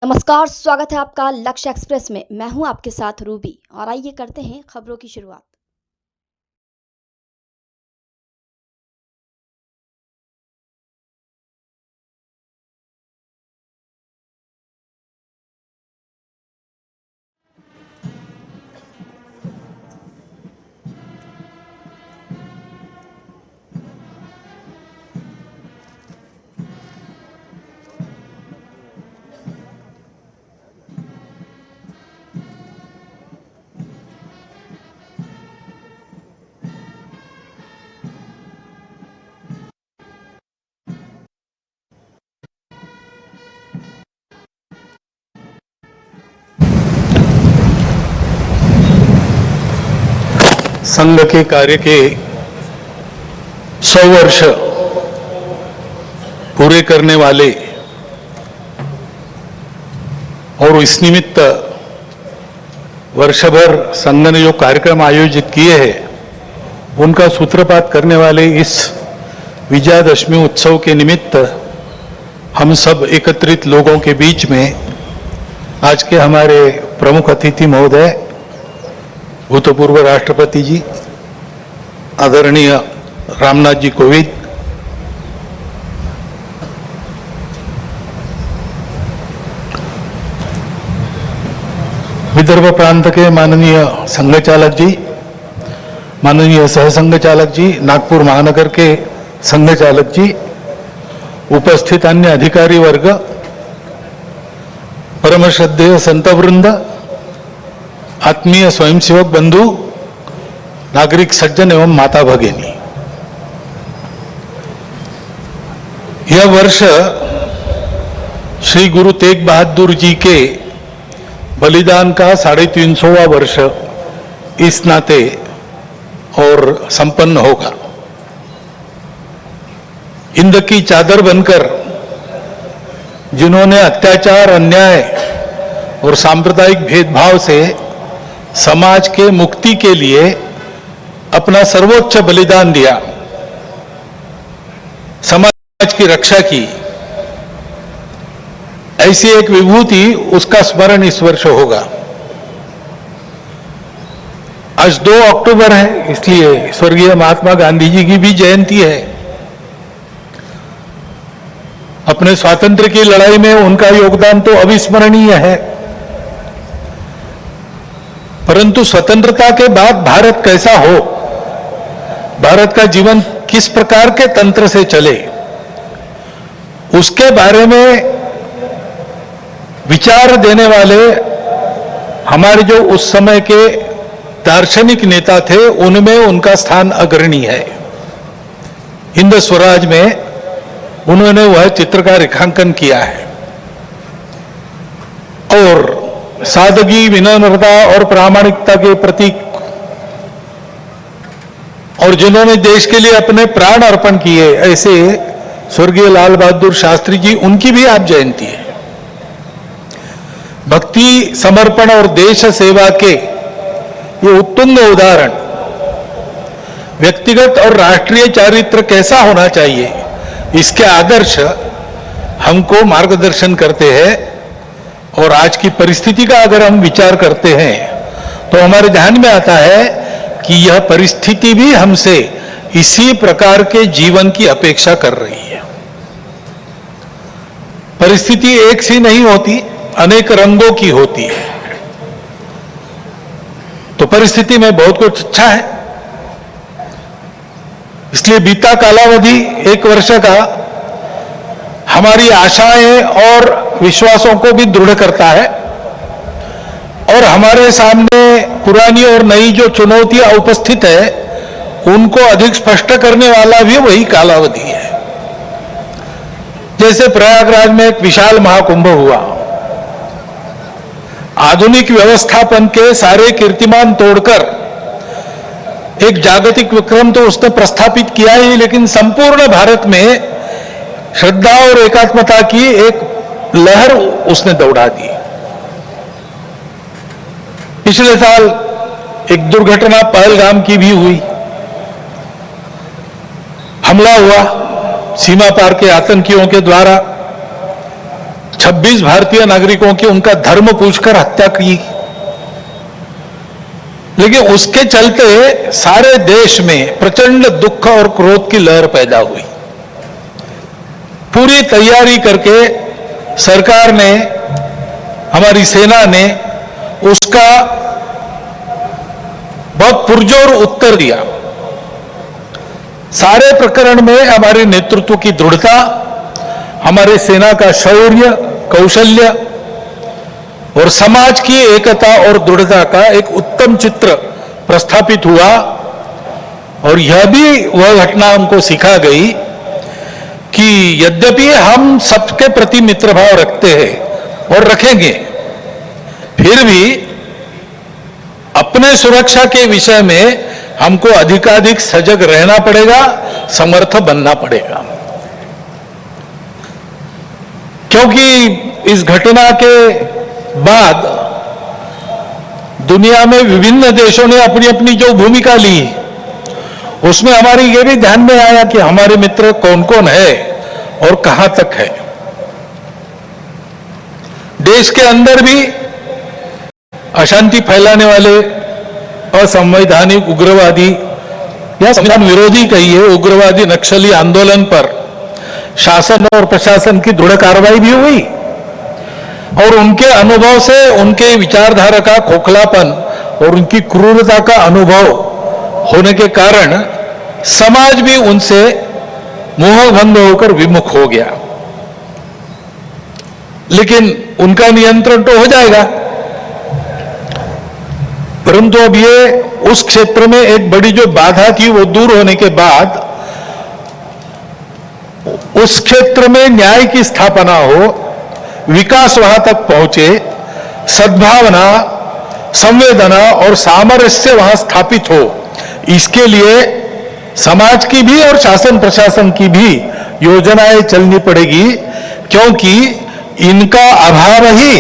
नमस्कार, स्वागत है आपका लक्ष्य एक्सप्रेस में। मैं हूं आपके साथ रूबी और आइए करते हैं खबरों की शुरुआत। संघ के कार्य के 100 वर्ष पूरे करने वाले और इस निमित्त वर्षभर संघ ने जो कार्यक्रम आयोजित किए हैं उनका सूत्रपात करने वाले इस विजयादशमी उत्सव के निमित्त हम सब एकत्रित लोगों के बीच में आज के हमारे प्रमुख अतिथि महोदय भूतपूर्व राष्ट्रपति जी आदरणीय रामनाथ जी कोविंद, विदर्भ प्रांत के माननीय संघ चालक जी, माननीय सहसंघ चालक जी, नागपुर महानगर के संघ चालक जी, उपस्थित अन्य अधिकारी वर्ग, परम श्रद्धेय संतवृंद, आत्मीय स्वयंसेवक बंधु, नागरिक सज्जन एवं माता भगिनी, यह वर्ष श्री गुरु तेग बहादुर जी के बलिदान का 350वां वर्ष इस नाते और संपन्न होगा। हिंद की चादर बनकर जिन्होंने अत्याचार, अन्याय और सांप्रदायिक भेदभाव से समाज के मुक्ति के लिए अपना सर्वोच्च बलिदान दिया, समाज की रक्षा की, ऐसी एक विभूति, उसका स्मरण इस वर्ष होगा। आज 2 अक्टूबर है, इसलिए स्वर्गीय महात्मा गांधी जी की भी जयंती है। अपने स्वातंत्र्य की लड़ाई में उनका योगदान तो अविस्मरणीय है, परंतु स्वतंत्रता के बाद भारत कैसा हो, भारत का जीवन किस प्रकार के तंत्र से चले, उसके बारे में विचार देने वाले हमारे जो उस समय के दार्शनिक नेता थे, उनमें उनका स्थान अग्रणी है। हिंद स्वराज में उन्होंने वह चित्र का रेखांकन किया है और सादगी, विनम्रता और प्रामाणिकता के प्रतीक, और जिन्होंने देश के लिए अपने प्राण अर्पण किए, ऐसे स्वर्गीय लाल बहादुर शास्त्री जी, उनकी भी आज जयंती है। भक्ति, समर्पण और देश सेवा के ये उत्तुंग उदाहरण, व्यक्तिगत और राष्ट्रीय चारित्र कैसा होना चाहिए, इसके आदर्श हमको मार्गदर्शन करते हैं। और आज की परिस्थिति का अगर हम विचार करते हैं तो हमारे ध्यान में आता है कि यह परिस्थिति भी हमसे इसी प्रकार के जीवन की अपेक्षा कर रही है। परिस्थिति एक सी नहीं होती, अनेक रंगों की होती है। तो परिस्थिति में बहुत कुछ अच्छा है, इसलिए बीता कालावधि 1 वर्ष का हमारी आशाएं और विश्वासों को भी दृढ़ करता है और हमारे सामने पुरानी और नई जो चुनौतियां उपस्थित है उनको अधिक स्पष्ट करने वाला भी वही कालावधि है। जैसे प्रयागराज में एक विशाल महाकुंभ हुआ, आधुनिक व्यवस्थापन के सारे कीर्तिमान तोड़कर एक जागतिक विक्रम तो उसने प्रस्थापित किया ही, लेकिन संपूर्ण भारत में श्रद्धा और एकात्मता की एक लहर उसने दौड़ा दी। पिछले साल एक दुर्घटना पहलगाम की भी हुई, हमला हुआ सीमा पार के आतंकियों के द्वारा, 26 भारतीय नागरिकों की उनका धर्म पूछकर हत्या की। लेकिन उसके चलते सारे देश में प्रचंड दुख और क्रोध की लहर पैदा हुई। पूरी तैयारी करके सरकार ने, हमारी सेना ने उसका बहुत पुरजोर उत्तर दिया। सारे प्रकरण में हमारे नेतृत्व की दृढ़ता, हमारे सेना का शौर्य, कौशल्य और समाज की एकता और दृढ़ता का एक उत्तम चित्र प्रस्थापित हुआ। और यह भी वह घटना हमको सिखा गई कि यद्यपि हम सबके प्रति मित्रभाव रखते हैं और रखेंगे, फिर भी अपने सुरक्षा के विषय में हमको अधिकाधिक सजग रहना पड़ेगा, समर्थ बनना पड़ेगा। क्योंकि इस घटना के बाद दुनिया में विभिन्न देशों ने अपनी अपनी जो भूमिका ली, उसमें हमारी ये भी ध्यान में आया कि हमारे मित्र कौन कौन है और कहां तक है। देश के अंदर भी अशांति फैलाने वाले असंवैधानिक उग्रवादी या संविधान विरोधी कहिए उग्रवादी नक्सली आंदोलन पर शासन और प्रशासन की दृढ़ कार्रवाई भी हुई। और उनके अनुभव से, उनके विचारधारा का खोखलापन और उनकी क्रूरता का अनुभव होने के कारण समाज भी उनसे मोहभंग होकर विमुख हो गया। लेकिन उनका नियंत्रण तो हो जाएगा, परंतु अब ये उस क्षेत्र में एक बड़ी जो बाधा थी वो दूर होने के बाद उस क्षेत्र में न्याय की स्थापना हो, विकास वहां तक पहुंचे, सद्भावना, संवेदना और सामरस्य वहां स्थापित हो, इसके लिए समाज की भी और शासन प्रशासन की भी योजनाएं चलनी पड़ेगी। क्योंकि इनका अभाव ही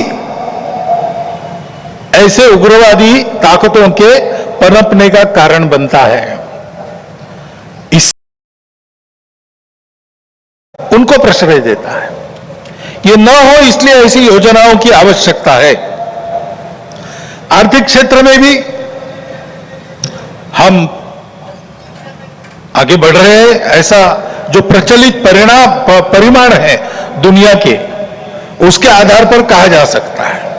ऐसे उग्रवादी ताकतों के पनपने का कारण बनता है। इस उनको प्रश्रय देता है। ये न हो इसलिए ऐसी योजनाओं की आवश्यकता है। आर्थिक क्षेत्र में भी हम आगे बढ़ रहे हैं। ऐसा जो प्रचलित परिमाण है दुनिया के, उसके आधार पर कहा जा सकता है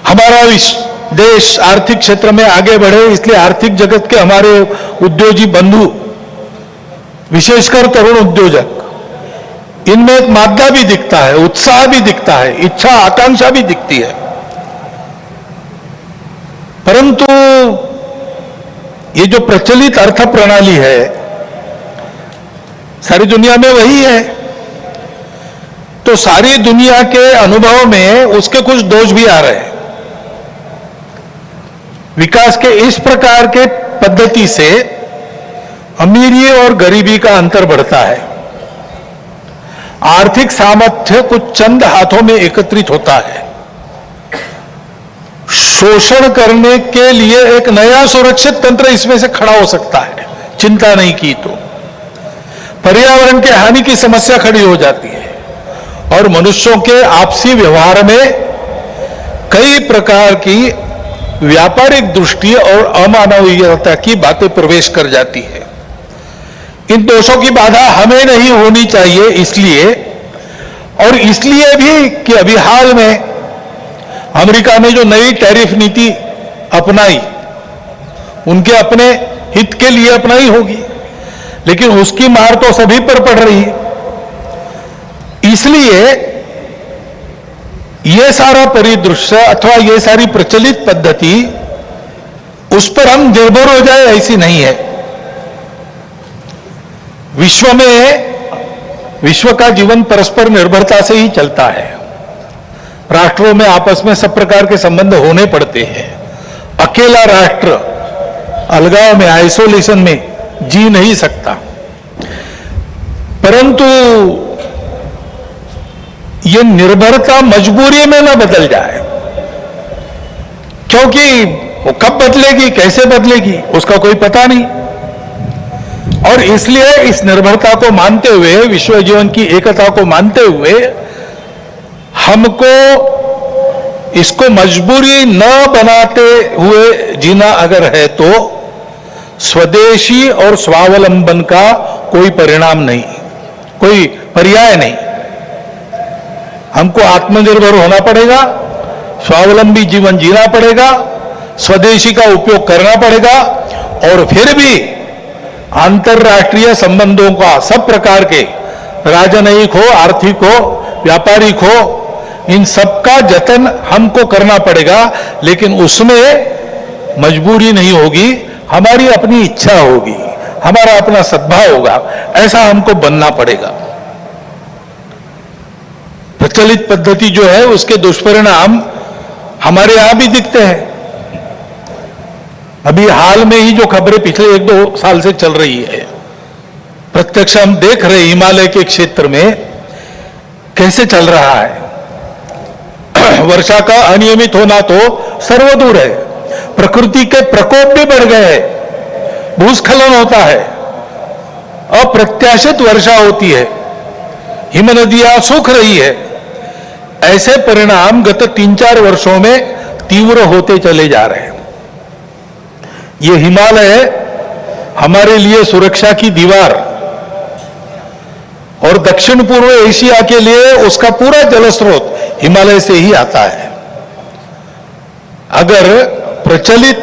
हमारा देश आर्थिक क्षेत्र में आगे बढ़े, इसलिए आर्थिक जगत के हमारे उद्योगी बंधु, विशेषकर तरुण उद्योजक, इनमें एक मादा भी दिखता है, उत्साह भी दिखता है, इच्छा आकांक्षा भी दिखती है। परंतु ये जो प्रचलित अर्थ प्रणाली है सारी दुनिया में वही है, तो सारी दुनिया के अनुभव में उसके कुछ दोष भी आ रहे हैं। विकास के इस प्रकार के पद्धति से अमीरी और गरीबी का अंतर बढ़ता है। आर्थिक सामर्थ्य कुछ चंद हाथों में एकत्रित होता है। शोषण करने के लिए एक नया सुरक्षित तंत्र इसमें से खड़ा हो सकता है, चिंता नहीं की तो। पर्यावरण के हानि की समस्या खड़ी हो जाती है और मनुष्यों के आपसी व्यवहार में कई प्रकार की व्यापारिक दृष्टि और अमानवीयता की बातें प्रवेश कर जाती है। इन दोषों की बाधा हमें नहीं होनी चाहिए, इसलिए और इसलिए भी कि अभी हाल में अमेरिका ने जो नई टैरिफ नीति अपनाई, उनके अपने हित के लिए अपनाई होगी, लेकिन उसकी मार तो सभी पर पड़ रही है। इसलिए ये सारा परिदृश्य अथवा ये सारी प्रचलित पद्धति उस पर हम निर्भर हो जाए ऐसी नहीं है। विश्व का जीवन परस्पर निर्भरता से ही चलता है। राष्ट्रों में आपस में सब प्रकार के संबंध होने पड़ते हैं। अकेला राष्ट्र अलगाव में, आइसोलेशन में जी नहीं सकता। परंतु ये निर्भरता मजबूरी में न बदल जाए, क्योंकि वो कब बदलेगी, कैसे बदलेगी, उसका कोई पता नहीं। और इसलिए इस निर्भरता को मानते हुए, विश्व जीवन की एकता को मानते हुए, हमको इसको मजबूरी न बनाते हुए जीना अगर है तो स्वदेशी और स्वावलंबन का कोई परिणाम नहीं, कोई पर्याय नहीं। हमको आत्मनिर्भर होना पड़ेगा, स्वावलंबी जीवन जीना पड़ेगा, स्वदेशी का उपयोग करना पड़ेगा, और फिर भी अंतर्राष्ट्रीय संबंधों का सब प्रकार के, राजनयिक हो, आर्थिक हो, व्यापारिक हो, इन सबका जतन हमको करना पड़ेगा। लेकिन उसमें मजबूरी नहीं होगी, हमारी अपनी इच्छा होगी, हमारा अपना सद्भाव होगा, ऐसा हमको बनना पड़ेगा। प्रचलित पद्धति जो है उसके दुष्परिणाम हमारे यहां भी दिखते हैं। अभी हाल में ही जो खबरें पिछले 1-2 साल से चल रही है, प्रत्यक्ष हम देख रहे हिमालय के क्षेत्र में कैसे चल रहा है। वर्षा का अनियमित होना तो सर्वदूर है, प्रकृति के प्रकोप भी बढ़ गए हैं, भूस्खलन होता है, अप्रत्याशित वर्षा होती है, हिमनदियां सूख रही है। ऐसे परिणाम गत 3-4 वर्षों में तीव्र होते चले जा रहे हैं। ये हिमालय हमारे लिए सुरक्षा की दीवार, और दक्षिण पूर्व एशिया के लिए उसका पूरा जलस्रोत हिमालय से ही आता है। अगर प्रचलित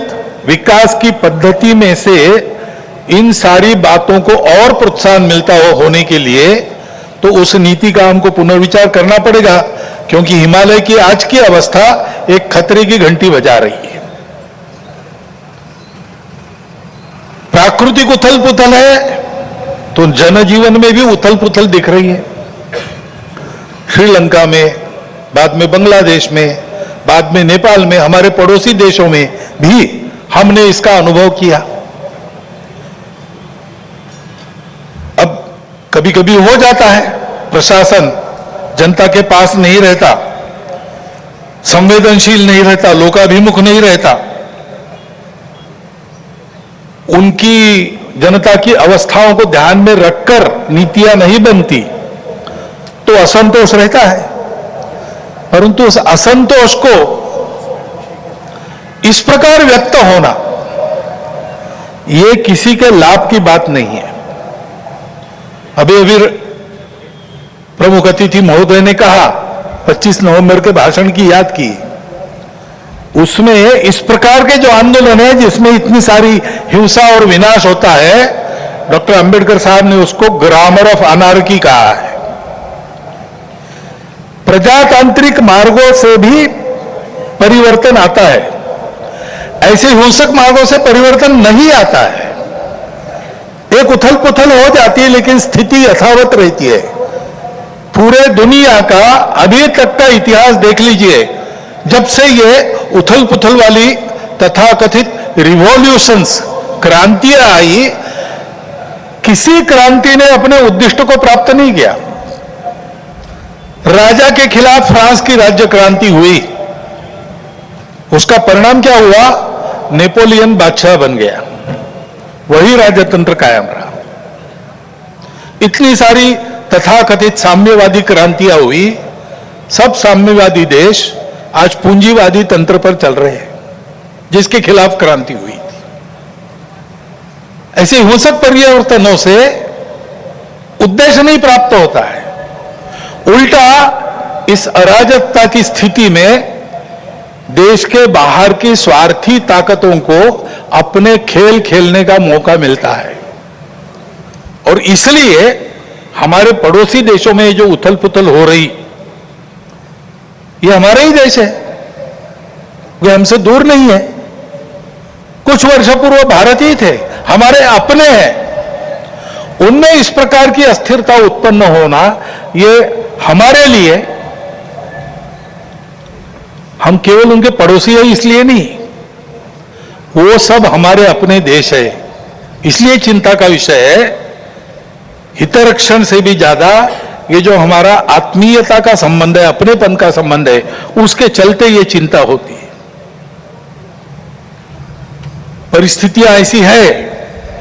विकास की पद्धति में से इन सारी बातों को और प्रोत्साहन मिलता होने के लिए, तो उस नीति का हमको पुनर्विचार करना पड़ेगा, क्योंकि हिमालय की आज की अवस्था एक खतरे की घंटी बजा रही है। प्राकृतिक उथल पुथल है तो जनजीवन में भी उथल पुथल दिख रही है। श्रीलंका में, बाद में बांग्लादेश में, बाद में नेपाल में, हमारे पड़ोसी देशों में भी हमने इसका अनुभव किया। अब कभी कभी हो जाता है, प्रशासन जनता के पास नहीं रहता, संवेदनशील नहीं रहता, लोकाभिमुख नहीं रहता, उनकी जनता की अवस्थाओं को ध्यान में रखकर नीतियां नहीं बनती, तो असंतोष रहता है। परंतु उस असंतोष को इस प्रकार व्यक्त होना, यह किसी के लाभ की बात नहीं है। अभी अभी प्रमुख अतिथि महोदय ने कहा, 25 नवंबर के भाषण की याद की, उसमें इस प्रकार के जो आंदोलन है जिसमें इतनी सारी हिंसा और विनाश होता है, डॉक्टर अंबेडकर साहब ने उसको ग्रामर ऑफ अनार्की कहा है। प्रजातांत्रिक मार्गों से भी परिवर्तन आता है, ऐसे हिंसक मार्गों से परिवर्तन नहीं आता है। एक उथल पुथल हो जाती है लेकिन स्थिति यथावत रहती है। पूरे दुनिया का अभी तक का इतिहास देख लीजिए, जब से ये उथल पुथल वाली तथाकथित रिवॉल्यूशंस, क्रांतियां आई, किसी क्रांति ने अपने उद्दिष्ट को प्राप्त नहीं किया। राजा के खिलाफ फ्रांस की राज्य क्रांति हुई, उसका परिणाम क्या हुआ? नेपोलियन बादशाह बन गया, वही राजतंत्र कायम रहा। इतनी सारी तथाकथित साम्यवादी क्रांतियां हुई, सब साम्यवादी देश आज पूंजीवादी तंत्र पर चल रहे हैं, जिसके खिलाफ क्रांति हुई थी। ऐसे हिंसक परिवर्तनों से उद्देश्य नहीं प्राप्त होता है, उल्टा इस अराजकता की स्थिति में देश के बाहर की स्वार्थी ताकतों को अपने खेल खेलने का मौका मिलता है। और इसलिए हमारे पड़ोसी देशों में जो उथल पुथल हो रही, ये हमारा ही देश है, वे हमसे दूर नहीं है। कुछ वर्ष पूर्व भारत ही थे, हमारे अपने हैं। उनमें इस प्रकार की अस्थिरता उत्पन्न होना, ये हमारे लिए, हम केवल उनके पड़ोसी हैं इसलिए नहीं, वो सब हमारे अपने देश है, इसलिए चिंता का विषय है। हितरक्षण से भी ज्यादा ये जो हमारा आत्मीयता का संबंध है, अपनेपन का संबंध है, उसके चलते ये चिंता होती है। परिस्थितियां ऐसी है,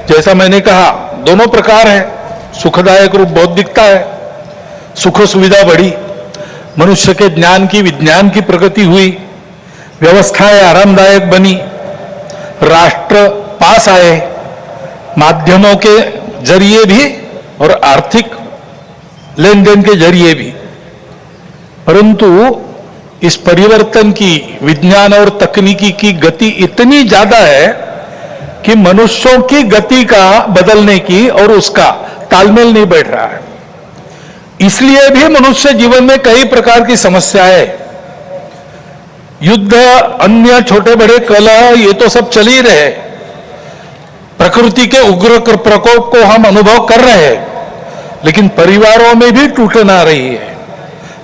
जैसा मैंने कहा, दोनों प्रकार है। सुखदायक रूप बहुत दिखता है, सुख सुविधा बढ़ी, मनुष्य के ज्ञान की विज्ञान की प्रगति हुई, व्यवस्थाएं आरामदायक बनी, राष्ट्र पास आए, माध्यमों के जरिए भी और आर्थिक लेन देन के जरिए भी। परंतु इस परिवर्तन की विज्ञान और तकनीकी की गति इतनी ज्यादा है कि मनुष्यों की गति का बदलने की और उसका तालमेल नहीं बैठ रहा है। इसलिए भी मनुष्य जीवन में कई प्रकार की समस्याएं, युद्ध, अन्य छोटे बड़े कलह, ये तो सब चल ही रहे। प्रकृति के उग्र प्रकोप को हम अनुभव कर रहे हैं, लेकिन परिवारों में भी टूटन आ रही है।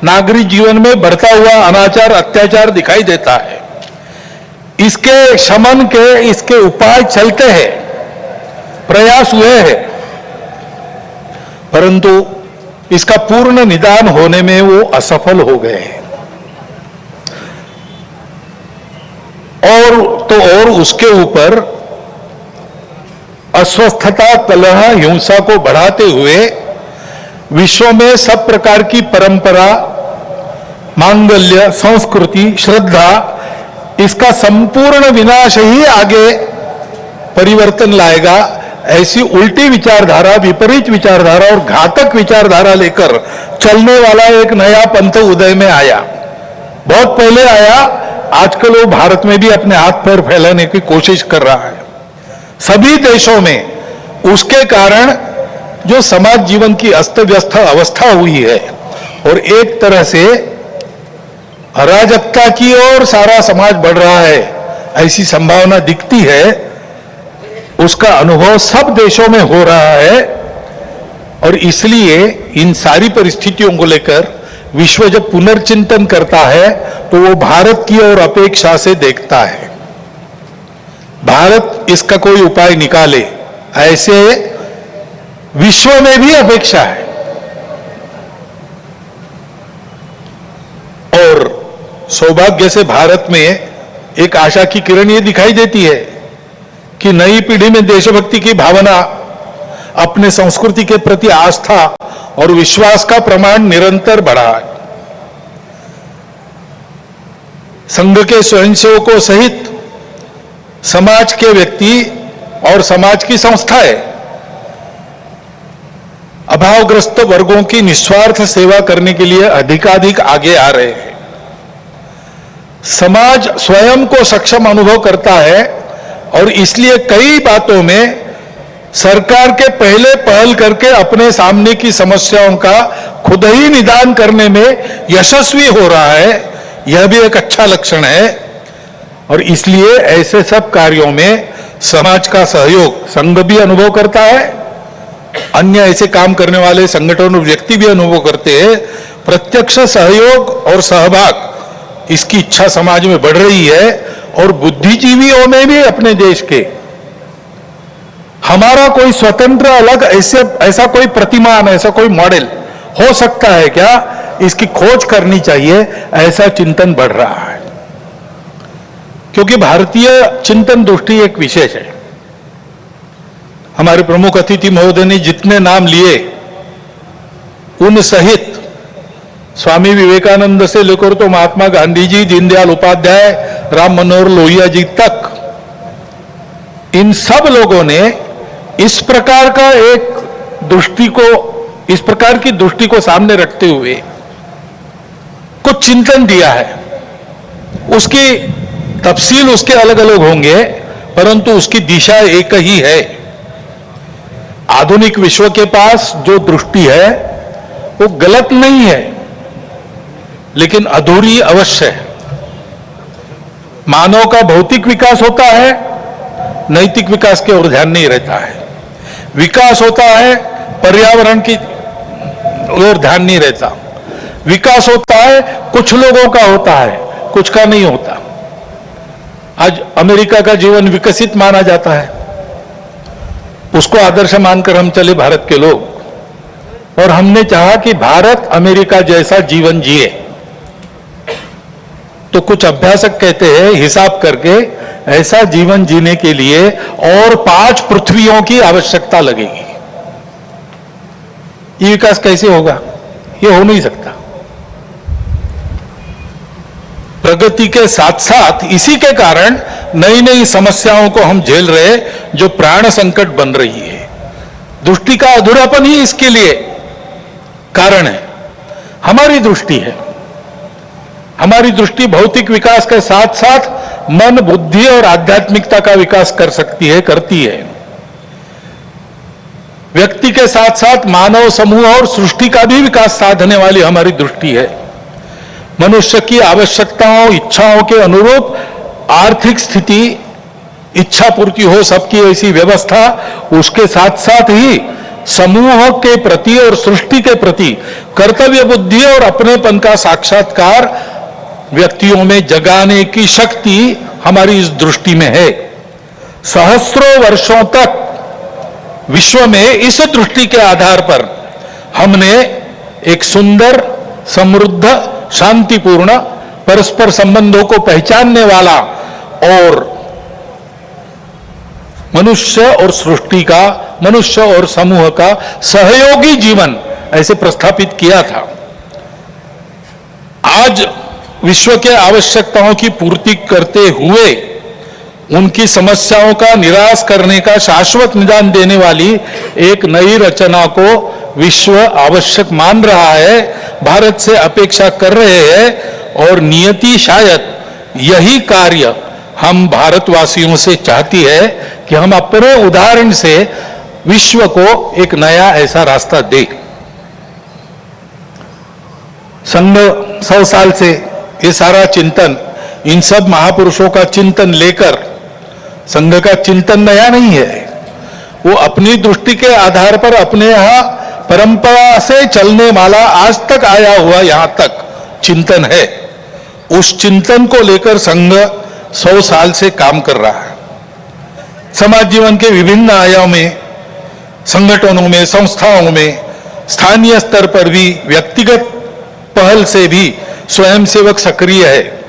नागरिक जीवन में बढ़ता हुआ अनाचार अत्याचार दिखाई देता है। इसके शमन के इसके उपाय चलते हैं, प्रयास हुए हैं, परंतु इसका पूर्ण निदान होने में वो असफल हो गए हैं। और उसके ऊपर अस्वस्थता, कलह, हिंसा को बढ़ाते हुए विश्व में सब प्रकार की परंपरा, मांगल्य, संस्कृति, श्रद्धा, इसका संपूर्ण विनाश ही आगे परिवर्तन लाएगा। ऐसी उल्टी विचारधारा, विपरीत विचारधारा और घातक विचारधारा लेकर चलने वाला एक नया पंथ उदय में आया। बहुत पहले आया, आजकल वो भारत में भी अपने हाथ पैर फैलाने की कोशिश कर रहा है। सभी देशों में उसके कारण जो समाज जीवन की अस्त व्यस्त अवस्था हुई है और एक तरह से अराजकता की ओर सारा समाज बढ़ रहा है, ऐसी संभावना दिखती है। उसका अनुभव सब देशों में हो रहा है और इसलिए इन सारी परिस्थितियों को लेकर विश्व जब पुनर्चिंतन करता है तो वो भारत की ओर अपेक्षा से देखता है। भारत इसका कोई उपाय निकाले, ऐसे विश्व में भी अपेक्षा है। और सौभाग्य से भारत में एक आशा की किरण ये दिखाई देती है कि नई पीढ़ी में देशभक्ति की भावना, अपने संस्कृति के प्रति आस्था और विश्वास का प्रमाण निरंतर बढ़ा है। संघ के स्वयंसेवकों सहित समाज के व्यक्ति और समाज की संस्थाएं अभावग्रस्त वर्गों की निस्वार्थ सेवा करने के लिए अधिकाधिक आगे आ रहे हैं। समाज स्वयं को सक्षम अनुभव करता है और इसलिए कई बातों में सरकार के पहले पहल करके अपने सामने की समस्याओं का खुद ही निदान करने में यशस्वी हो रहा है। यह भी एक अच्छा लक्षण है और इसलिए ऐसे सब कार्यों में समाज का सहयोग संघ भी अनुभव करता है, अन्य ऐसे काम करने वाले संगठन और व्यक्ति भी अनुभव करते हैं। प्रत्यक्ष सहयोग और सहभाग, इसकी इच्छा समाज में बढ़ रही है और बुद्धिजीवियों में भी अपने देश के हमारा कोई स्वतंत्र अलग ऐसा कोई प्रतिमान, ऐसा कोई मॉडल हो सकता है क्या, इसकी खोज करनी चाहिए, ऐसा चिंतन बढ़ रहा है। क्योंकि भारतीय चिंतन दृष्टि एक विशेष है। हमारे प्रमुख अतिथि महोदय ने जितने नाम लिए उन सहित स्वामी विवेकानंद से लेकर तो महात्मा गांधी जी, दीनदयाल उपाध्याय, राम मनोहर लोहिया जी तक, इन सब लोगों ने इस प्रकार का इस प्रकार की दृष्टि को सामने रखते हुए कुछ चिंतन दिया है। उसकी तफसील उसके अलग अलग होंगे, परंतु उसकी दिशा एक ही है। आधुनिक विश्व के पास जो दृष्टि है वो गलत नहीं है, लेकिन अधूरी अवश्य है। मानव का भौतिक विकास होता है, नैतिक विकास की ओर ध्यान नहीं रहता है। विकास होता है, पर्यावरण की ओर ध्यान नहीं रहता। विकास होता है, कुछ लोगों का होता है, कुछ का नहीं होता। आज अमेरिका का जीवन विकसित माना जाता है, उसको आदर्श मानकर हम चले भारत के लोग, और हमने चाहा कि भारत अमेरिका जैसा जीवन जिए। तो कुछ अभ्यासक कहते हैं हिसाब करके ऐसा जीवन जीने के लिए और 5 पृथ्वियों की आवश्यकता लगेगी। ये विकास कैसे होगा? ये हो नहीं सकता। प्रगति के साथ साथ इसी के कारण नई नई समस्याओं को हम झेल रहे, जो प्राण संकट बन रही है। दृष्टि का अधूरापन ही इसके लिए कारण है। हमारी दृष्टि है, हमारी दृष्टि भौतिक विकास के साथ साथ मन, बुद्धि और आध्यात्मिकता का विकास कर सकती है, करती है। व्यक्ति के साथ साथ मानव समूह और सृष्टि का भी विकास साधने वाली हमारी दृष्टि है। मनुष्य की आवश्यकताओं, इच्छाओं के अनुरूप आर्थिक स्थिति, इच्छा पूर्ति हो सबकी, ऐसी व्यवस्था, उसके साथ साथ ही समूह के प्रति और सृष्टि के प्रति कर्तव्य बुद्धि और अपनेपन का साक्षात्कार व्यक्तियों में जगाने की शक्ति हमारी इस दृष्टि में है। सहस्रों वर्षों तक विश्व में इस दृष्टि के आधार पर हमने एक सुंदर, समृद्ध, शांतिपूर्ण, परस्पर संबंधों को पहचानने वाला और मनुष्य और सृष्टि का, मनुष्य और समूह का सहयोगी जीवन ऐसे प्रस्थापित किया था। आज विश्व के आवश्यकताओं की पूर्ति करते हुए उनकी समस्याओं का निराश करने का शाश्वत निदान देने वाली एक नई रचना को विश्व आवश्यक मान रहा है, भारत से अपेक्षा कर रहे हैं, और नियति शायद यही कार्य हम भारतवासियों से चाहती है कि हम अपने उदाहरण से विश्व को एक नया ऐसा रास्ता दें। संघ 100 साल से ये सारा चिंतन, इन सब महापुरुषों का चिंतन लेकर, संघ का चिंतन नया नहीं है, वो अपनी दृष्टि के आधार पर अपने यहां परंपरा से चलने वाला आज तक आया हुआ यहां तक चिंतन है। उस चिंतन को लेकर संघ 100 साल से काम कर रहा है। समाज जीवन के विभिन्न आयामों में, संगठनों में, संस्थाओं में, स्थानीय स्तर पर भी, व्यक्तिगत पहल से भी स्वयंसेवक सक्रिय है।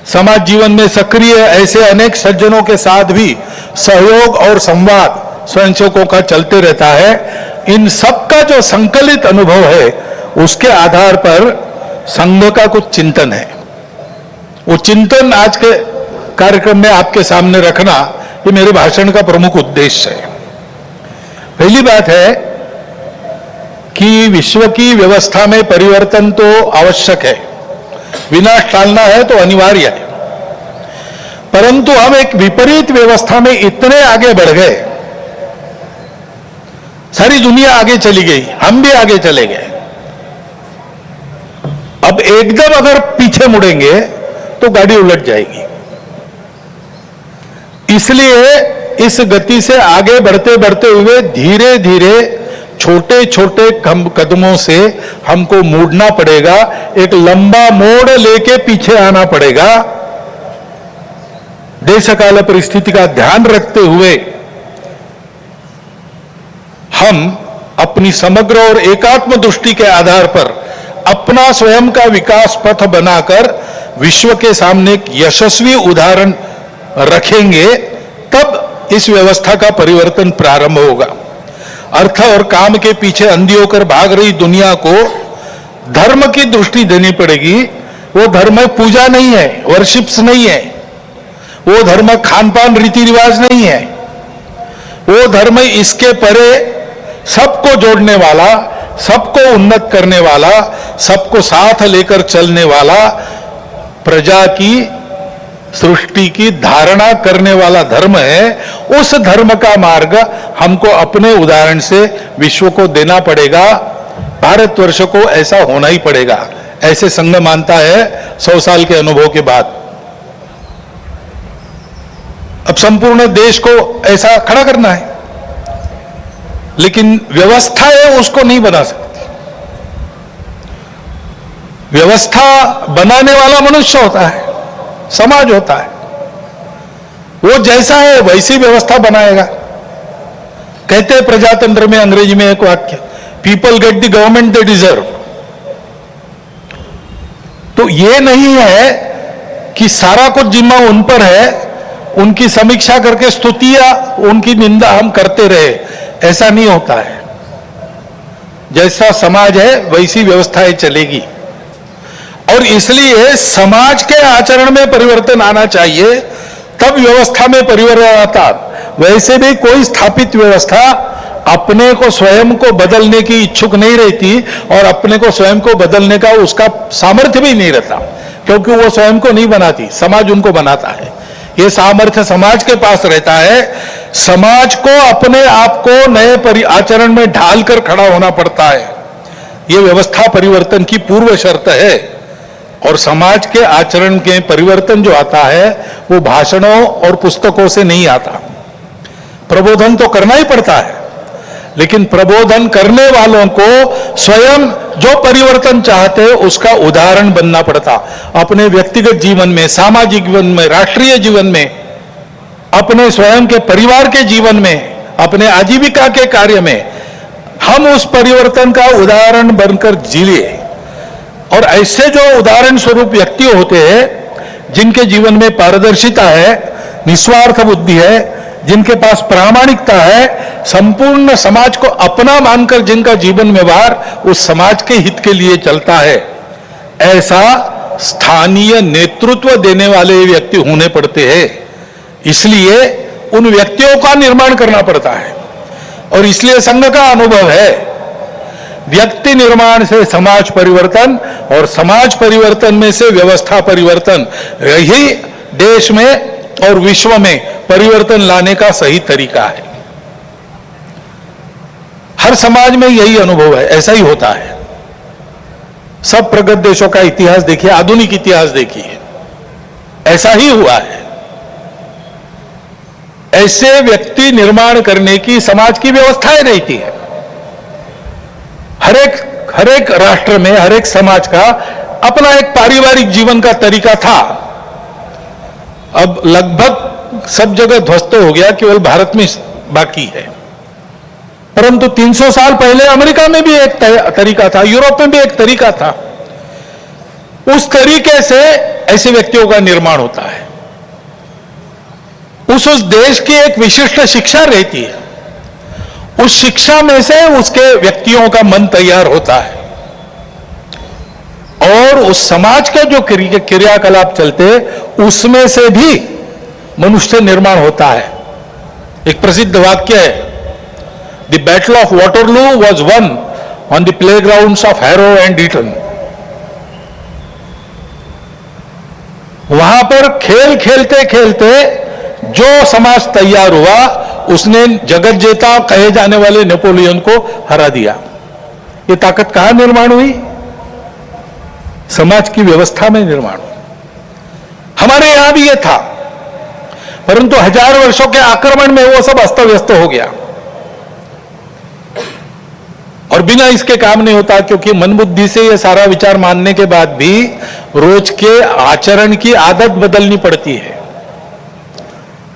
समाज जीवन में सक्रिय ऐसे अनेक सज्जनों के साथ भी सहयोग और संवाद स्वयंसेवकों का चलते रहता है। इन सब का जो संकलित अनुभव है, उसके आधार पर संघ का कुछ चिंतन है। वो चिंतन आज के कार्यक्रम में आपके सामने रखना, ये मेरे भाषण का प्रमुख उद्देश्य है। पहली बात है कि विश्व की व्यवस्था में परिवर्तन तो आवश्यक है, विनाश टालना है तो अनिवार्य है, परंतु हम एक विपरीत व्यवस्था में इतने आगे बढ़ गए, सारी दुनिया आगे चली गई, हम भी आगे चले गए। अब एकदम अगर पीछे मुड़ेंगे तो गाड़ी उलट जाएगी। इसलिए इस गति से आगे बढ़ते बढ़ते हुए धीरे धीरे छोटे छोटे कदमों से हमको मुड़ना पड़ेगा, एक लंबा मोड़ लेके पीछे आना पड़ेगा। देश काल परिस्थिति का ध्यान रखते हुए हम अपनी समग्र और एकात्म दृष्टि के आधार पर अपना स्वयं का विकास पथ बनाकर विश्व के सामने एक यशस्वी उदाहरण रखेंगे, तब इस व्यवस्था का परिवर्तन प्रारंभ होगा। अर्थ और काम के पीछे अंधी होकर भाग रही दुनिया को धर्म की दृष्टि देनी पड़ेगी। वो धर्म पूजा नहीं है, वर्शिप्स नहीं है, वो धर्म खान पान रीति रिवाज नहीं है, वो धर्म इसके परे सबको जोड़ने वाला, सबको उन्नत करने वाला, सबको साथ लेकर चलने वाला, प्रजा की, सृष्टि की धारणा करने वाला धर्म है। उस धर्म का मार्ग हमको अपने उदाहरण से विश्व को देना पड़ेगा। भारतवर्ष को ऐसा होना ही पड़ेगा, ऐसे संघ मानता है 100 साल के अनुभव के बाद। अब संपूर्ण देश को ऐसा खड़ा करना है, लेकिन व्यवस्था है उसको नहीं बना सकती। व्यवस्था बनाने वाला मनुष्य होता है, समाज होता है, वो जैसा है वैसी व्यवस्था बनाएगा। कहते हैं प्रजातंत्र में अंग्रेजी में एक वाक्य, people get the government they deserve. तो ये नहीं है कि सारा कुछ जिम्मा उन पर है, उनकी समीक्षा करके स्तुति या उनकी निंदा हम करते रहे, ऐसा नहीं होता है। जैसा समाज है वैसी व्यवस्थाएं चलेगी। और इसलिए समाज के आचरण में परिवर्तन आना चाहिए, तब व्यवस्था में परिवर्तन आता। वैसे भी कोई स्थापित व्यवस्था अपने को स्वयं को बदलने की इच्छुक नहीं रहती और अपने को स्वयं को बदलने का उसका सामर्थ्य भी नहीं रहता, क्योंकि वो स्वयं को नहीं बनाती, समाज उनको बनाता है। ये सामर्थ्य समाज के पास रहता है। समाज को अपने आप को नए आचरण में ढालकर खड़ा होना पड़ता है। ये व्यवस्था परिवर्तन की पूर्व शर्त है। और समाज के आचरण के परिवर्तन जो आता है वो भाषणों और पुस्तकों से नहीं आता। प्रबोधन तो करना ही पड़ता है, लेकिन प्रबोधन करने वालों को स्वयं जो परिवर्तन चाहते हैं उसका उदाहरण बनना पड़ता। अपने व्यक्तिगत जीवन में, सामाजिक जीवन में, राष्ट्रीय जीवन में, अपने स्वयं के परिवार के जीवन में, अपने आजीविका के कार्य में हम उस परिवर्तन का उदाहरण बनकर जिए। और ऐसे जो उदाहरण स्वरूप व्यक्ति होते हैं जिनके जीवन में पारदर्शिता है, निस्वार्थ बुद्धि है, जिनके पास प्रामाणिकता है, संपूर्ण समाज को अपना मानकर जिनका जीवन व्यवहार उस समाज के हित के लिए चलता है, ऐसा स्थानीय नेतृत्व देने वाले व्यक्ति होने पड़ते हैं। इसलिए उन व्यक्तियों का निर्माण करना पड़ता है। और इसलिए संघ का अनुभव है, व्यक्ति निर्माण से समाज परिवर्तन और समाज परिवर्तन में से व्यवस्था परिवर्तन, यही देश में और विश्व में परिवर्तन लाने का सही तरीका है। हर समाज में यही अनुभव है, ऐसा ही होता है। सब प्रगत देशों का इतिहास देखिए, आधुनिक इतिहास देखिए, ऐसा ही हुआ है। ऐसे व्यक्ति निर्माण करने की समाज की व्यवस्थाएं रहती है। हर एक राष्ट्र में, हर एक समाज का अपना एक पारिवारिक जीवन का तरीका था। अब लगभग सब जगह ध्वस्त हो गया, केवल भारत में बाकी है। परंतु 300 साल पहले अमेरिका में भी एक तरीका था, यूरोप में भी एक तरीका था। उस तरीके से ऐसे व्यक्तियों का निर्माण होता है। उस देश की एक विशिष्ट शिक्षा रहती है, उस शिक्षा में से उसके व्यक्तियों का मन तैयार होता है और उस समाज के जो क्रियाकलाप चलते उसमें से भी मनुष्य निर्माण होता है। एक प्रसिद्ध वाक्य है, the battle of Waterloo was won on the playgrounds of Harrow and Eton. वहां पर खेल खेलते खेलते जो समाज तैयार हुआ उसने जगत जेता कहे जाने वाले नेपोलियन को हरा दिया। ये ताकत कहां निर्माण हुई? समाज की व्यवस्था में निर्माण हुई। हमारे यहां भी ये था, परंतु 1000 वर्षों के आक्रमण में वो सब अस्त व्यस्त हो गया और बिना इसके काम नहीं होता, क्योंकि मन बुद्धि से ये सारा विचार मानने के बाद भी रोज के आचरण की आदत बदलनी पड़ती है।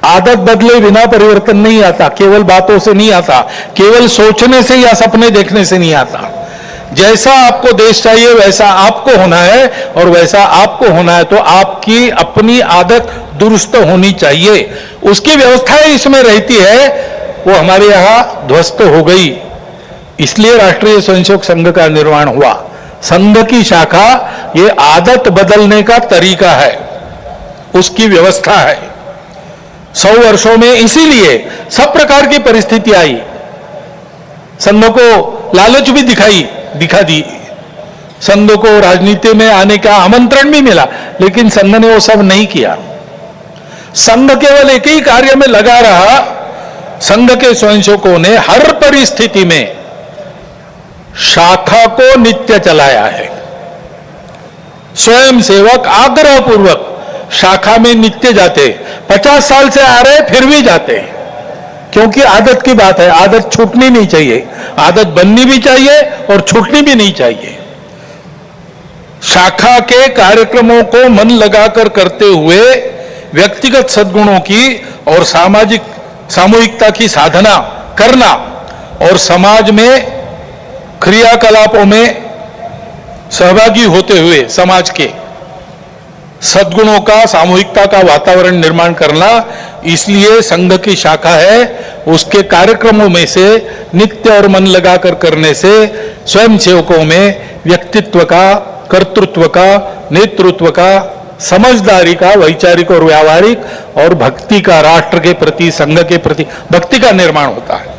आदत बदले बिना परिवर्तन नहीं आता, केवल बातों से नहीं आता, केवल सोचने से या सपने देखने से नहीं आता। जैसा आपको देश चाहिए वैसा आपको होना है, और वैसा आपको होना है तो आपकी अपनी आदत दुरुस्त होनी चाहिए। उसकी व्यवस्थाएं इसमें रहती है, वो हमारे यहां ध्वस्त हो गई। इसलिए राष्ट्रीय स्वयंसेवक संघ का निर्माण हुआ। संघ की शाखा ये आदत बदलने का तरीका है, उसकी व्यवस्था है। 100 वर्षों में इसीलिए सब प्रकार की परिस्थिति आई। संघ को लालच भी दिखा दी, संघ को राजनीति में आने का आमंत्रण भी मिला, लेकिन संघ ने वो सब नहीं किया। संघ केवल एक ही कार्य में लगा रहा। संघ के स्वयंसेवकों ने हर परिस्थिति में शाखा को नित्य चलाया है। स्वयंसेवक आग्रहपूर्वक शाखा में नित्य जाते, 50 साल से आ रहे फिर भी जाते, क्योंकि आदत की बात है। आदत छूटनी नहीं चाहिए, आदत बननी भी चाहिए और छूटनी भी नहीं चाहिए। शाखा के कार्यक्रमों को मन लगाकर करते हुए व्यक्तिगत सद्गुणों की और सामूहिकता की साधना करना और समाज में क्रियाकलापों में सहभागी होते हुए समाज के सद्गुणों का, सामूहिकता का वातावरण निर्माण करना, इसलिए संघ की शाखा है। उसके कार्यक्रमों में से नित्य और मन लगाकर करने से स्वयं सेवकों में व्यक्तित्व का, कर्तृत्व का, नेतृत्व का, समझदारी का, वैचारिक और व्यावहारिक और भक्ति का, राष्ट्र के प्रति, संघ के प्रति भक्ति का निर्माण होता है।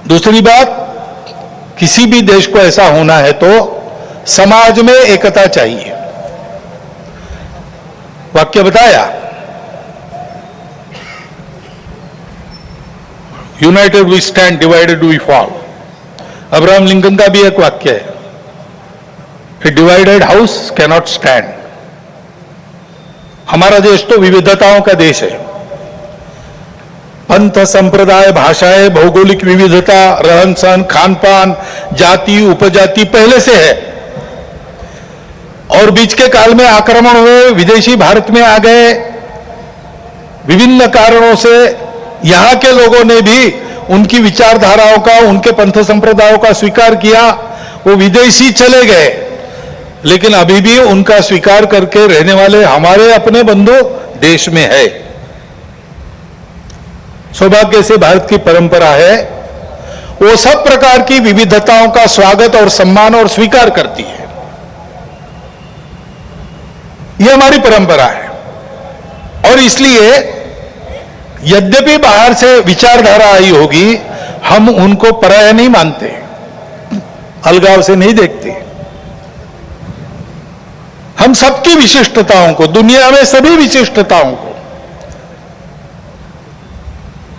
दूसरी बात, किसी भी देश को ऐसा होना है तो समाज में एकता चाहिए। वाक्य बताया, united we stand, divided we fall. Abraham Lincoln का भी एक वाक्य है, a divided house cannot stand. हमारा देश तो विविधताओं का देश है। पंथ, संप्रदाय, भाषाएं, भौगोलिक विविधता, रहन सहन, खान पान, जाति, उपजाति पहले से है। और बीच के काल में आक्रमण हुए, विदेशी भारत में आ गए, विभिन्न कारणों से यहां के लोगों ने भी उनकी विचारधाराओं का, उनके पंथ संप्रदायों का स्वीकार किया। वो विदेशी चले गए, लेकिन अभी भी उनका स्वीकार करके रहने वाले हमारे अपने बंधु देश में है। सौभाग्य से भारत की परंपरा है, वो सब प्रकार की विविधताओं का स्वागत और सम्मान और स्वीकार करती है। यह हमारी परंपरा है। और इसलिए यद्यपि बाहर से विचारधारा आई होगी, हम उनको पराया नहीं मानते, अलगाव से नहीं देखते। हम सबकी विशिष्टताओं को, दुनिया में सभी विशिष्टताओं को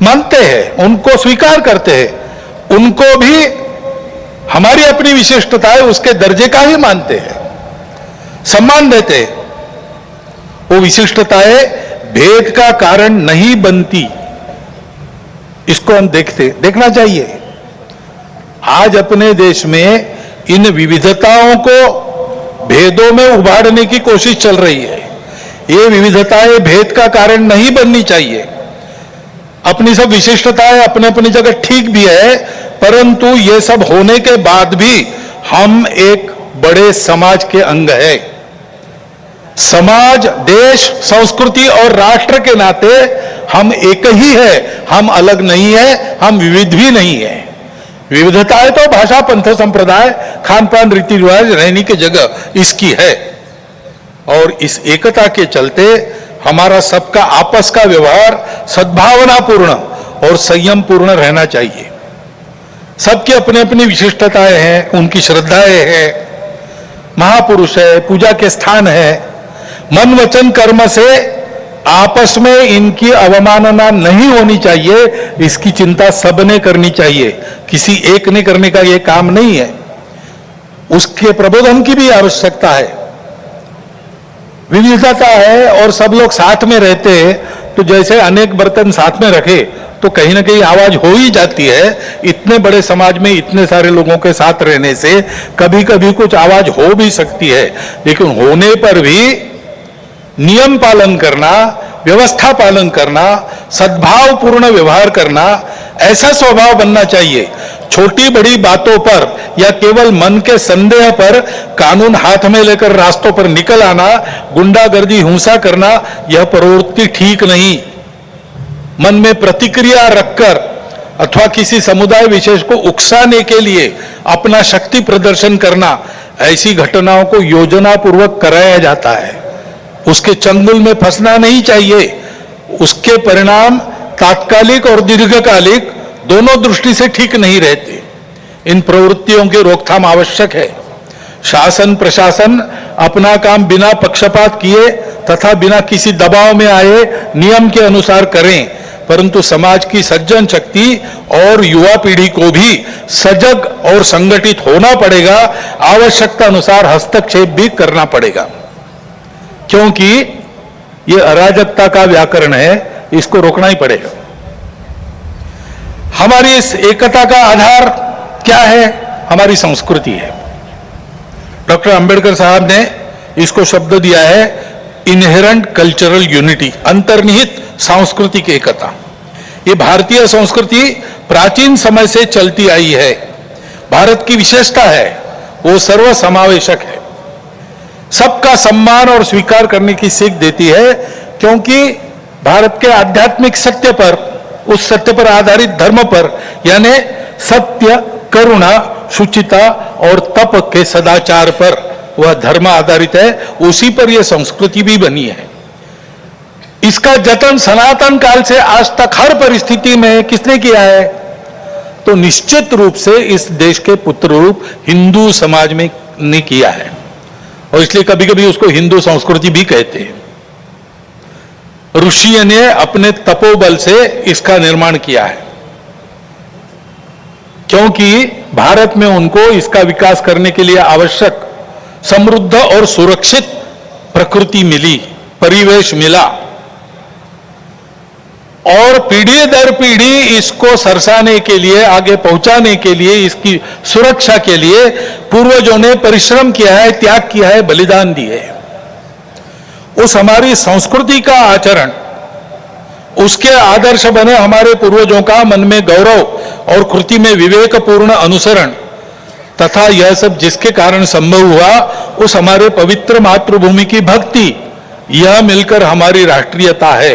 मानते हैं, उनको स्वीकार करते हैं। उनको भी हमारी अपनी विशिष्टता है, उसके दर्जे का ही मानते हैं, सम्मान देते हैं। वो विशिष्टताएं भेद का कारण नहीं बनती, इसको हम देखना चाहिए। आज अपने देश में इन विविधताओं को भेदों में उभारने की कोशिश चल रही है। ये विविधताएं भेद का कारण नहीं बननी चाहिए। अपनी सब विशिष्टताएं अपने अपनी जगह ठीक भी है, परंतु ये सब होने के बाद भी हम एक बड़े समाज के अंग है। समाज, देश, संस्कृति और राष्ट्र के नाते हम एक ही है, हम अलग नहीं है, हम विविध भी नहीं है। विविधताएं तो भाषा, पंथ, संप्रदाय, खान पान, रीति रिवाज, रहने की जगह इसकी है। और इस एकता के चलते हमारा सबका आपस का व्यवहार सद्भावनापूर्ण और संयम पूर्ण रहना चाहिए। सबकी अपनी अपनी विशिष्टताएं हैं, उनकी श्रद्धाएं हैं, महापुरुष है, पूजा के स्थान है। मन वचन कर्म से आपस में इनकी अवमानना नहीं होनी चाहिए, इसकी चिंता सबने करनी चाहिए। किसी एक ने करने का यह काम नहीं है। उसके प्रबोधन की भी आवश्यकता है। विविधता है और सब लोग साथ में रहते हैं, तो जैसे अनेक बर्तन साथ में रखे तो कहीं ना कहीं आवाज हो ही जाती है। इतने बड़े समाज में इतने सारे लोगों के साथ रहने से कभी कभी कुछ आवाज हो भी सकती है, लेकिन होने पर भी नियम पालन करना, व्यवस्था पालन करना, सद्भावपूर्ण व्यवहार करना, ऐसा स्वभाव बनना चाहिए। छोटी बड़ी बातों पर या केवल मन के संदेह पर कानून हाथ में लेकर रास्तों पर निकल आना, गुंडागर्दी, हिंसा करना, यह प्रवृत्ति ठीक नहीं। मन में प्रतिक्रिया रखकर अथवा किसी समुदाय विशेष को उकसाने के लिए अपना शक्ति प्रदर्शन करना, ऐसी घटनाओं को योजनापूर्वक कराया जाता है। उसके चंगुल में फंसना नहीं चाहिए। उसके परिणाम तात्कालिक और दीर्घकालिक दोनों दृष्टि से ठीक नहीं रहते। इन प्रवृत्तियों की रोकथाम आवश्यक है। शासन प्रशासन अपना काम बिना पक्षपात किए तथा बिना किसी दबाव में आए नियम के अनुसार करें, परंतु समाज की सज्जन शक्ति और युवा पीढ़ी को भी सजग और संगठित होना पड़ेगा। आवश्यकता अनुसार हस्तक्षेप भी करना पड़ेगा, क्योंकि ये अराजकता का व्याकरण है, इसको रोकना ही पड़ेगा। हमारी इस एकता का आधार क्या है? हमारी संस्कृति है। डॉक्टर अंबेडकर साहब ने इसको शब्द दिया है इनहेरेंट कल्चरल यूनिटी, अंतर्निहित सांस्कृतिक एकता। ये भारतीय संस्कृति प्राचीन समय से चलती आई है। भारत की विशेषता है, वो सर्वसमावेशक है, सबका सम्मान और स्वीकार करने की सीख देती है, क्योंकि भारत के आध्यात्मिक सत्य पर उस सत्य पर आधारित धर्म पर, यानी सत्य, करुणा, शुचिता और तप के सदाचार पर वह धर्म आधारित है, उसी पर यह संस्कृति भी बनी है। इसका जतन सनातन काल से आज तक हर परिस्थिति में किसने किया है? तो निश्चित रूप से इस देश के पुत्र रूप हिंदू समाज में ने किया है, और इसलिए कभी कभी उसको हिंदू संस्कृति भी कहते हैं। ऋषियों ने अपने तपोबल से इसका निर्माण किया है, क्योंकि भारत में उनको इसका विकास करने के लिए आवश्यक समृद्ध और सुरक्षित प्रकृति मिली, परिवेश मिला, और पीढ़ी दर पीढ़ी इसको सरसाने के लिए, आगे पहुंचाने के लिए, इसकी सुरक्षा के लिए पूर्वजों ने परिश्रम किया है, त्याग किया है, बलिदान दिए है। उस हमारी संस्कृति का आचरण, उसके आदर्श बने हमारे पूर्वजों का मन में गौरव और कृति में विवेकपूर्ण अनुसरण तथा यह सब जिसके कारण संभव हुआ, उस हमारे पवित्र मातृभूमि की भक्ति, यह मिलकर हमारी राष्ट्रीयता है।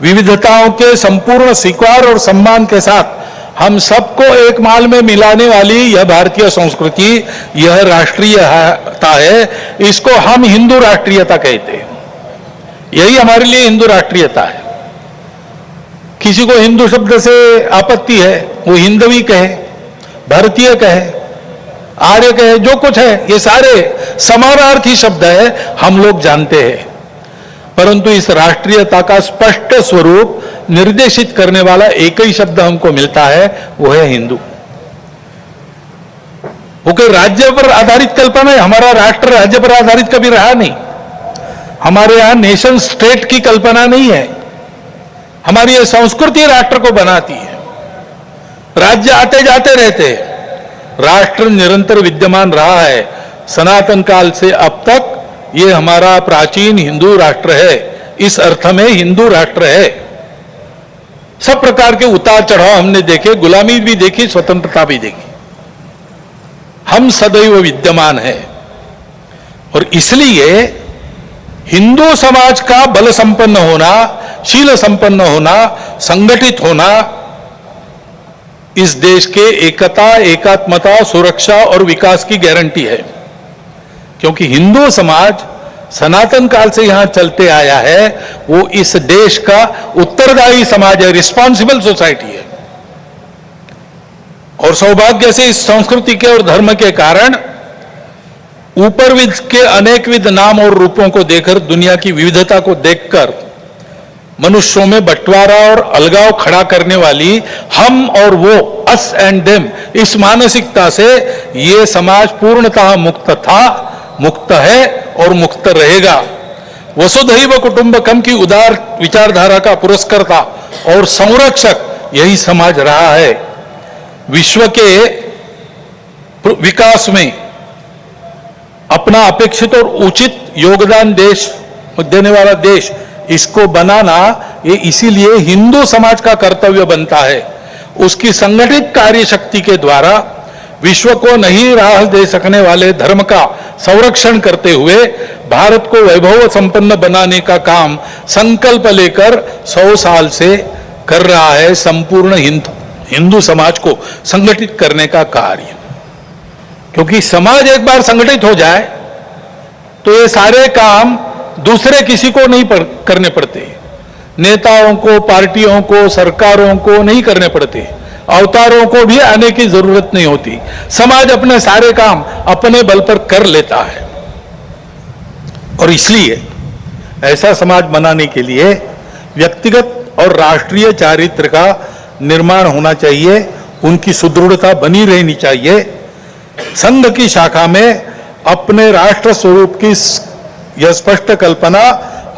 विविधताओं के संपूर्ण स्वीकार और सम्मान के साथ हम सबको एक माल में मिलाने वाली यह भारतीय संस्कृति, यह राष्ट्रीयता है। इसको हम हिंदू राष्ट्रीयता कहते हैं। यही हमारे लिए हिंदू राष्ट्रीयता है। किसी को हिंदू शब्द से आपत्ति है, वो हिंदवी कहे, भारतीय कहे, आर्य कहे, जो कुछ है, ये सारे समानार्थी शब्द है, हम लोग जानते हैं। परंतु इस राष्ट्रीयता का स्पष्ट स्वरूप निर्देशित करने वाला एक ही शब्द हमको मिलता है, वो है हिंदू। वो कोई राज्य पर आधारित कल्पना है। हमारा राष्ट्र राज्य पर आधारित कभी रहा नहीं। हमारे यहां नेशन स्टेट की कल्पना नहीं है। हमारी ये संस्कृति राष्ट्र को बनाती है। राज्य आते जाते रहते हैं, राष्ट्र निरंतर विद्यमान रहा है। सनातन काल से अब तक ये हमारा प्राचीन हिंदू राष्ट्र है। इस अर्थ में हिंदू राष्ट्र है। सब प्रकार के उतार चढ़ाव हमने देखे, गुलामी भी देखी, स्वतंत्रता भी देखी। हम सदैव विद्यमान है, और इसलिए हिंदू समाज का बल संपन्न होना, शील संपन्न होना, संगठित होना इस देश के एकता, एकात्मता, सुरक्षा और विकास की गारंटी है। क्योंकि हिंदू समाज सनातन काल से यहां चलते आया है, वो इस देश का उत्तरदायी समाज है, रिस्पॉन्सिबल सोसाइटी है। और सौभाग्य से इस संस्कृति के और धर्म के कारण ऊपरविद के अनेकविध नाम और रूपों को देखकर, दुनिया की विविधता को देखकर मनुष्यों में बंटवारा और अलगाव खड़ा करने वाली हम और वो, अस एंड देम, इस मानसिकता से ये समाज पूर्णतः मुक्त था, मुक्त है और मुक्त रहेगा। वसुधैव कुटुंबकम की उदार विचारधारा का पुरस्कर्ता और संरक्षक यही समाज रहा है। विश्व के विकास में अपना अपेक्षित और उचित योगदान देने वाला देश, इसको बनाना ये इसीलिए हिंदू समाज का कर्तव्य बनता है। उसकी संगठित कार्य शक्ति के द्वारा विश्व को नई राह दे सकने वाले धर्म का संरक्षण करते हुए भारत को वैभव संपन्न बनाने का काम संकल्प लेकर 100 साल से कर रहा है संपूर्ण हिंदू समाज को संगठित करने का कार्य। क्योंकि समाज एक बार संगठित हो जाए तो ये सारे काम दूसरे किसी को नहीं करने पड़ते। नेताओं को, पार्टियों को, सरकारों को नहीं करने पड़ते। अवतारों को भी आने की जरूरत नहीं होती। समाज अपने सारे काम अपने बल पर कर लेता है। और इसलिए ऐसा समाज बनाने के लिए व्यक्तिगत और राष्ट्रीय चारित्र का निर्माण होना चाहिए, उनकी सुदृढ़ता बनी रहनी चाहिए। संघ की शाखा में अपने राष्ट्र स्वरूप की यह स्पष्ट कल्पना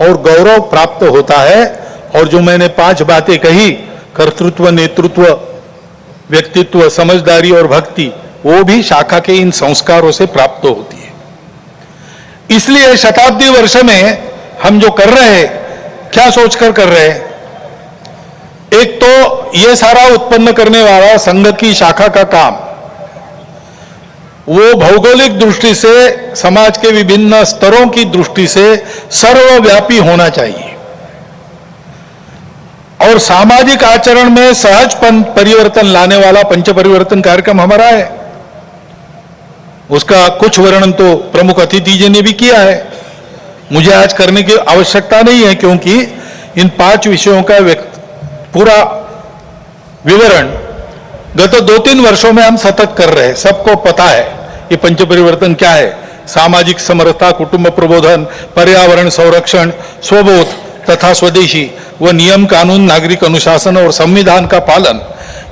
और गौरव प्राप्त होता है। और जो मैंने 5 बातें कही, कर्तृत्व, नेतृत्व, व्यक्तित्व, समझदारी और भक्ति, वो भी शाखा के इन संस्कारों से प्राप्त होती है। इसलिए शताब्दी वर्ष में हम जो कर रहे हैं, क्या सोचकर कर रहे हैं? एक तो ये सारा उत्पन्न करने वाला संघ की शाखा का काम, वो भौगोलिक दृष्टि से, समाज के विभिन्न स्तरों की दृष्टि से सर्वव्यापी होना चाहिए। और सामाजिक आचरण में सहज परिवर्तन लाने वाला पंच परिवर्तन कार्यक्रम हमारा है। उसका कुछ वर्णन तो प्रमुख अतिथि जी ने भी किया है, मुझे आज करने की आवश्यकता नहीं है, क्योंकि इन 5 विषयों का पूरा विवरण गत 2-3 वर्षों में हम सतत कर रहे हैं। सबको पता है ये पंच परिवर्तन क्या है। सामाजिक समरसता, कुटुंब प्रबोधन, पर्यावरण संरक्षण, स्वबोध तथा स्वदेशी व नियम कानून, नागरिक अनुशासन और संविधान का पालन,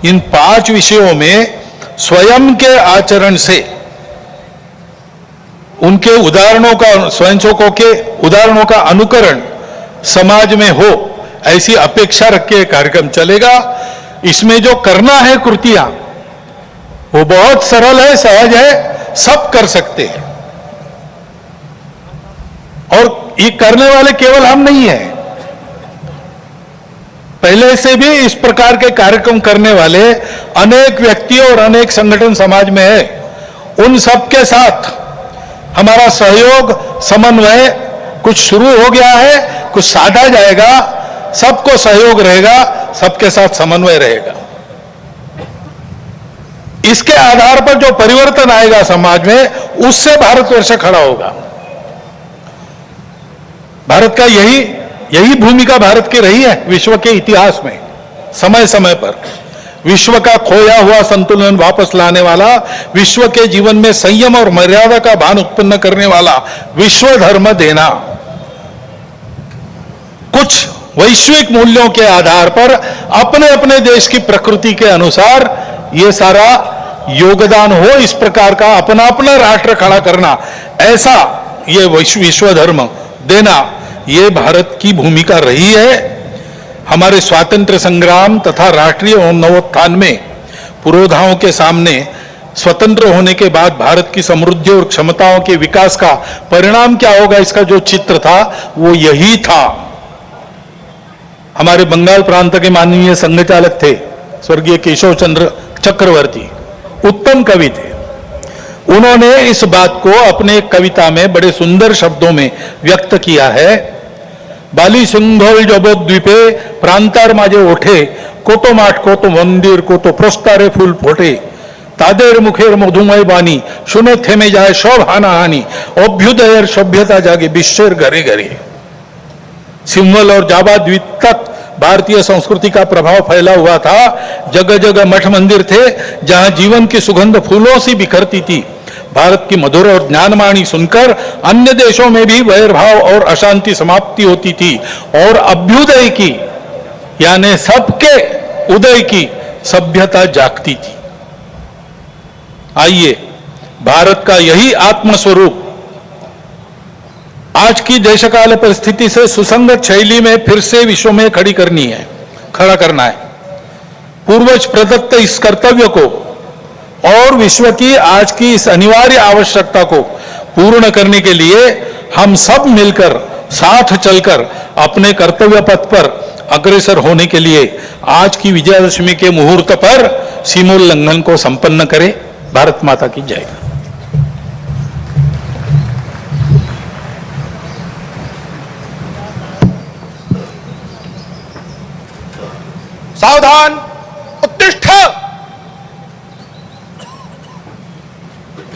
इन 5 विषयों में स्वयं के आचरण से, उनके उदाहरणों का, स्वयंसेवकों के उदाहरणों का अनुकरण समाज में हो, ऐसी अपेक्षा रख के कार्यक्रम चलेगा। इसमें जो करना है कृतियां, वो बहुत सरल है, सहज है, सब कर सकते हैं। और ये करने वाले केवल हम नहीं हैं, पहले से भी इस प्रकार के कार्यक्रम करने वाले अनेक व्यक्ति और अनेक संगठन समाज में है। उन सब के साथ हमारा सहयोग, समन्वय कुछ शुरू हो गया है, कुछ साधा जाएगा, सबको सहयोग रहेगा, सबके साथ समन्वय रहेगा। इसके आधार पर जो परिवर्तन आएगा समाज में, उससे भारतवर्ष खड़ा होगा। भारत का यही भूमिका भारत की रही है विश्व के इतिहास में। समय समय पर विश्व का खोया हुआ संतुलन वापस लाने वाला, विश्व के जीवन में संयम और मर्यादा का भान उत्पन्न करने वाला विश्व धर्म देना, कुछ वैश्विक मूल्यों के आधार पर अपने अपने देश की प्रकृति के अनुसार ये सारा योगदान हो, इस प्रकार का अपना अपना राष्ट्र खड़ा करना, ऐसा ये विश्व धर्म देना, ये भारत की भूमिका रही है। हमारे स्वातंत्र्य संग्राम तथा राष्ट्रीय नवोत्थान में पुरोधाओं के सामने स्वतंत्र होने के बाद भारत की समृद्धि और क्षमताओं के विकास का परिणाम क्या होगा, इसका जो चित्र था वो यही था। हमारे बंगाल प्रांत के माननीय संघचालक थे स्वर्गीय केशव चंद्र चक्रवर्ती, उत्तम कवि थे। उन्होंने इस बात को अपने एक कविता में बड़े सुंदर शब्दों में व्यक्त किया है। बाली सिंघल जबद्वीपे प्रांतार माझे ओठे, कोतो माठ कोतो मंदिर कोतो प्रस्तारे फूल फोटे, तादेर मुखेर मधुमय बानी, शुने थेमे जाए सब हानाहानी, अभ्युदयर सभ्यता जागे विश्वेर घरे घरे। सिंहल और जावा द्वीप तक भारतीय संस्कृति का प्रभाव फैला हुआ था। जगह जगह मठ मंदिर थे जहां जीवन की सुगंध फूलों से बिखरती थी। भारत की मधुर और ज्ञानवाणी सुनकर अन्य देशों में भी वैरभाव और अशांति समाप्ति होती थी और अभ्युदय की, यानी सबके उदय की सभ्यता जागती थी। आइए, भारत का यही आत्मस्वरूप आज की देशकाल परिस्थिति से सुसंगत शैली में फिर से विश्व में खड़ा करना है। पूर्वज प्रदत्त इस कर्तव्य को और विश्व की आज की इस अनिवार्य आवश्यकता को पूर्ण करने के लिए हम सब मिलकर, साथ चलकर अपने कर्तव्य पथ पर अग्रसर होने के लिए आज की विजयादशमी के मुहूर्त पर सीमोल्लंघन को संपन्न करें। भारत माता की जय। सावधान, उत्तिष्ठ,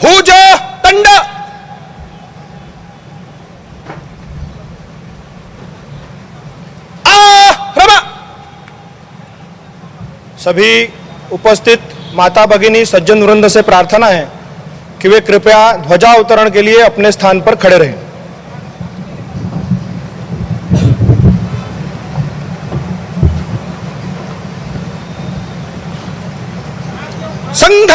भुज दंड। आह्रमा। सभी उपस्थित माता भगिनी सज्जन वृंद से प्रार्थना है कि वे कृपया ध्वजावतरण के लिए अपने स्थान पर खड़े रहें। संघ